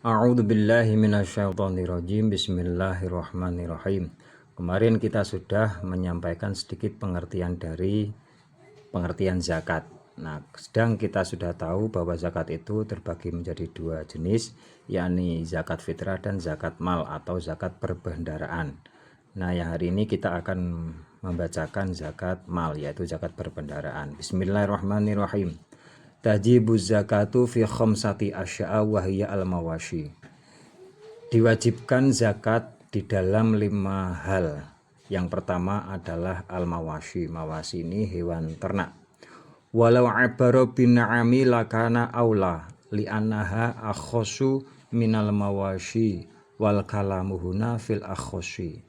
A'udzubillahi minasyaitonirrajim. Bismillahirrahmanirrahim. Kemarin kita sudah menyampaikan sedikit pengertian dari pengertian zakat. Nah, sedang kita sudah tahu bahwa zakat itu terbagi menjadi dua jenis, yakni zakat fitrah dan zakat mal atau zakat perbendaharaan. Nah, yang hari ini kita akan membacakan zakat mal, yaitu zakat perbendaharaan. Bismillahirrahmanirrahim. Tajibu zakatu fi khamsati asya'a wa hiya al-mawashi. Diwajibkan zakat di dalam 5 hal. Yang pertama adalah al-mawashi. Mawashi ini hewan ternak. Walau abaro bina'ami lakana aula li'annaha akhosu minal mawashi wal kalamuhuna fil akhosi.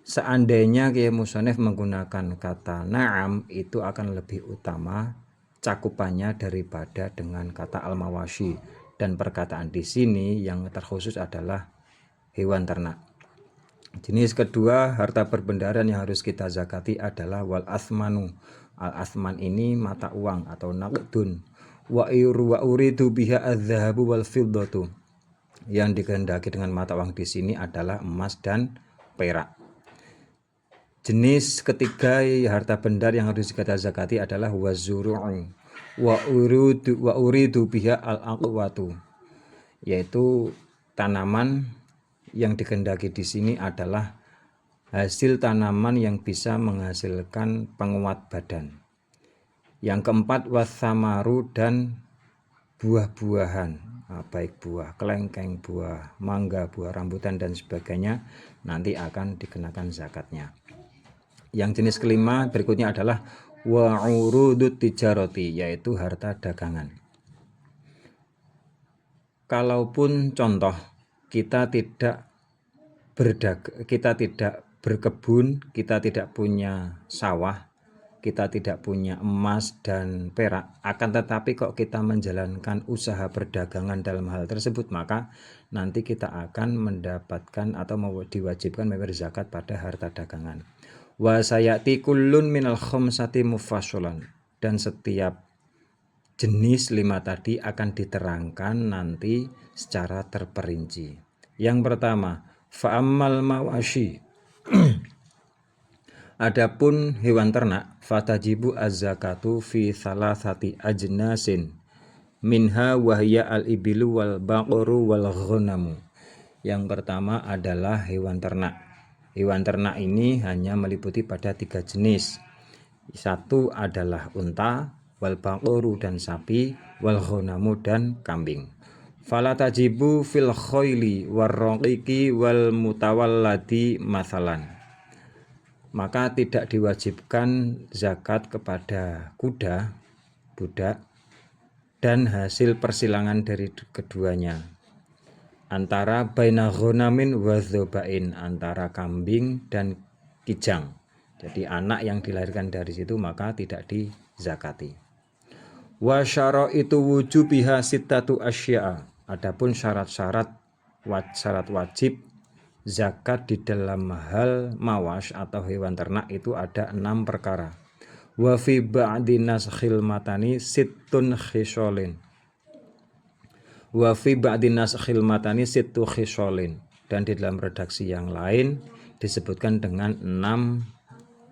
Seandainya Kiai Musonef menggunakan kata na'am, itu akan lebih utama cakupannya daripada dengan kata al-mawashi, dan perkataan di sini yang terkhusus adalah hewan ternak. Jenis kedua harta perbendaharaan yang harus kita zakati adalah wal asmanu. Al asman ini mata uang atau naqdun. Wa uridu biha adz-dzahabu wal fiddatu. Yang dikehendaki dengan mata uang di sini adalah emas dan perak. Jenis ketiga harta benda yang harus kita zakati adalah wazuru'u wa uridu biha al-aqwatu, yaitu tanaman yang dikehendaki di sini adalah hasil tanaman yang bisa menghasilkan penguat badan. Yang keempat wasamaru dan buah-buahan, baik buah kelengkeng, buah mangga, buah rambutan dan sebagainya, nanti akan dikenakan zakatnya. Yang jenis kelima berikutnya adalah wa'urudut tijaroti, yaitu harta dagangan. Kalaupun contoh kita tidak berkebun, kita tidak punya sawah, kita tidak punya emas dan perak, akan tetapi kok kita menjalankan usaha perdagangan dalam hal tersebut, maka nanti kita akan mendapatkan atau diwajibkan membayar zakat pada harta dagangan. Wa sayati kullun minal khamsati mufassalan, dan setiap jenis 5 tadi akan diterangkan nanti secara terperinci. Yang pertama, fa'ammal mawashi. Adapun hewan ternak, fatajibu az-zakatu fi thalathati ajnasin minha wahya al-ibilu wal baqaru wal ghanamu. Yang pertama adalah hewan ternak. Hewan ternak ini hanya meliputi pada 3 jenis. Satu adalah unta, wal baqaru dan sapi, wal ghanamu dan kambing. Fala tajibu fil khayli warraqiqi wal mutawalladi masalan. Maka tidak diwajibkan zakat kepada kuda, budak, dan hasil persilangan dari keduanya. Antara baina ghanamin wa dzobain, antara kambing dan kijang. Jadi anak yang dilahirkan dari situ maka tidak dizakati. Wa syaraitu wujubiha sittatu asya'a. Adapun syarat-syarat wajib zakat di dalam hal mawash atau hewan ternak itu ada 6 perkara. Wa fi ba'di naskhil matani sittun khisolin. Wa fi ba'di naskhil matani sittu khisolin, dan di dalam redaksi yang lain disebutkan dengan 6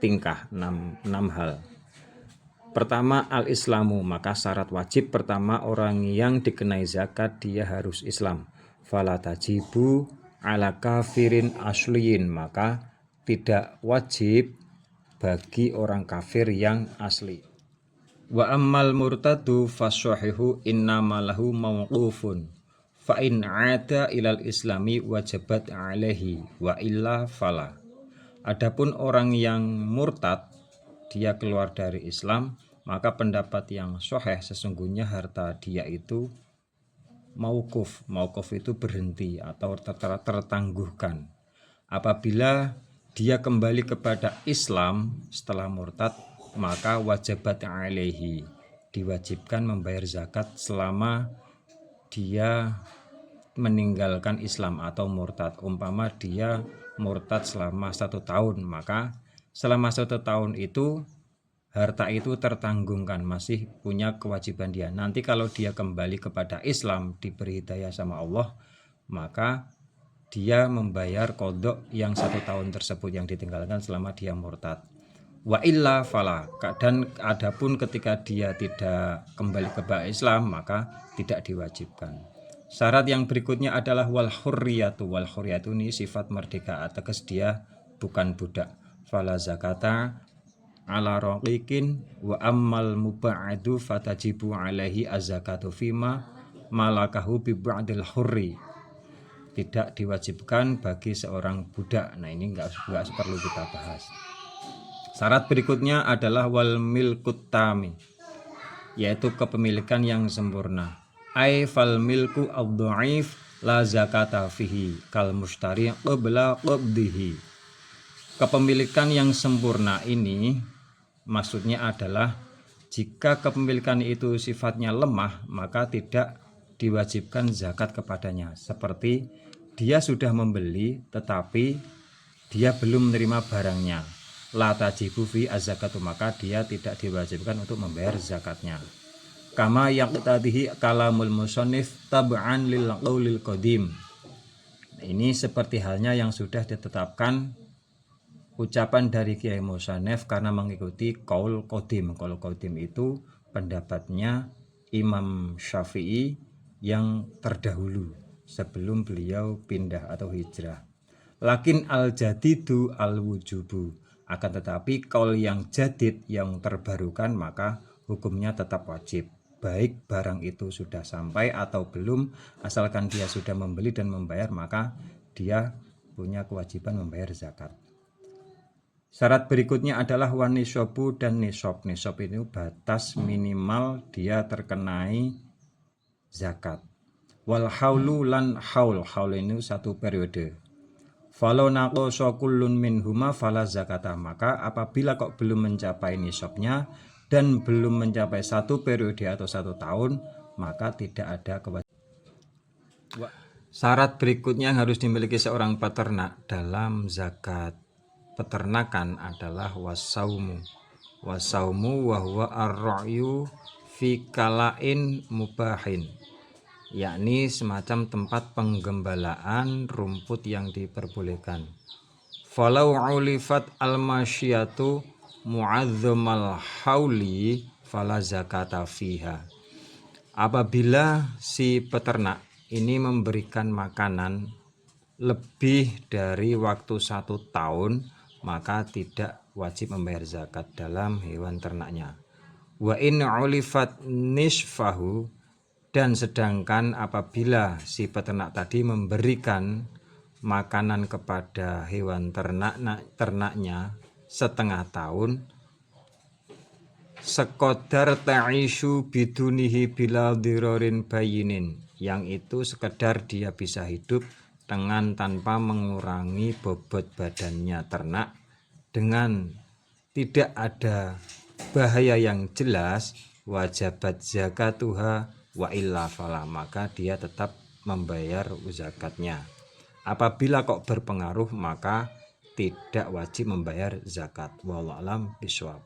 tingkah, 6 hal. Pertama al-islamu, maka syarat wajib pertama orang yang dikenai zakat dia harus Islam. Fala tajibu ala kafirin asliyin, maka tidak wajib bagi orang kafir yang asli. Wa ammal murtadu fasyahihu innama lahu mawqufun fa in 'ada ilal islami wajabat 'alaihi wa illa fala. Adapun orang yang murtad, dia keluar dari Islam, maka pendapat yang sahih sesungguhnya harta dia itu mauquf. Mauquf itu berhenti atau tertangguhkan. Apabila dia kembali kepada Islam setelah murtad, maka wajabat alaihi, diwajibkan membayar zakat selama dia meninggalkan Islam atau murtad. Umpama dia murtad selama 1 tahun, maka selama 1 tahun itu harta itu tertanggungkan, masih punya kewajiban dia. Nanti kalau dia kembali kepada Islam, diberi hidayah sama Allah, maka dia membayar kodok yang 1 tahun tersebut yang ditinggalkan selama dia murtad. Wa illa fala, dan adapun ketika dia tidak kembali kepada Islam, maka tidak diwajibkan. Syarat yang berikutnya adalah wal hurriyatu. Wal hurriyatu ini sifat merdeka, ateges dia bukan budak. Fala zakata ala raqiqin wa ammal muba'adu fatajibu alaihi az-zakatu fima malakahu bi ba'dil hurri. Tidak diwajibkan bagi seorang budak. Nah, ini enggak perlu kita bahas. Syarat berikutnya adalah wal milkut tami, yaitu kepemilikan yang sempurna. Ai fal milku ad-dhaif la zakata fihi kal mushtari qabla qabdihi. Kepemilikan yang sempurna ini maksudnya adalah jika kepemilikan itu sifatnya lemah, maka tidak diwajibkan zakat kepadanya. Seperti dia sudah membeli tetapi dia belum menerima barangnya, la tajibu fi az-zakatu, maka dia tidak diwajibkan untuk membayar zakatnya. Kama yaqtadihi kalamul musannif tab'an lil qaulil qadim. Ini seperti halnya yang sudah ditetapkan ucapan dari Kiai Musannif karena mengikuti qaul qadim. Qaul qadim itu pendapatnya Imam Syafi'i yang terdahulu sebelum beliau pindah atau hijrah. Lakin al-jadidu al-wujubu, akan tetapi qaul yang jadid, yang terbarukan, maka hukumnya tetap wajib. Baik barang itu sudah sampai atau belum, asalkan dia sudah membeli dan membayar, maka dia punya kewajiban membayar zakat. Syarat berikutnya adalah wanisobu dan nisob. Nisob itu batas minimal dia terkenai zakat. Wal haulu lan haul. Haul ini 1 periode. Falau naqasa kullun minhuma fala zakata. Maka apabila kok belum mencapai nisobnya dan belum mencapai 1 periode atau 1 tahun, maka tidak ada kewajiban. Syarat berikutnya yang harus dimiliki seorang peternak dalam zakat peternakan adalah wasaumu. Wasaumu wa huwa ar-ra'yu fi kalain mubahin, yakni semacam tempat penggembalaan rumput yang diperbolehkan. Falau ulifat al-masyiyatu mu'azzamal hauli fala zakata fiha. Apabila si peternak ini memberikan makanan lebih dari waktu 1 tahun, maka tidak wajib membayar zakat dalam hewan ternaknya. Wa in ulifat nisfahu, dan sedangkan apabila si peternak tadi memberikan makanan kepada hewan ternaknya setengah tahun, sekodar ta'ishu bidunihi bila dirorin bayinin, yang itu sekedar dia bisa hidup dengan tanpa mengurangi bobot badannya ternak, dengan tidak ada bahaya yang jelas, wajabat zakatuha wa illa fala, maka dia tetap membayar zakatnya. Apabila kok berpengaruh, maka tidak wajib membayar zakat. Wallahu a'lam bishawab.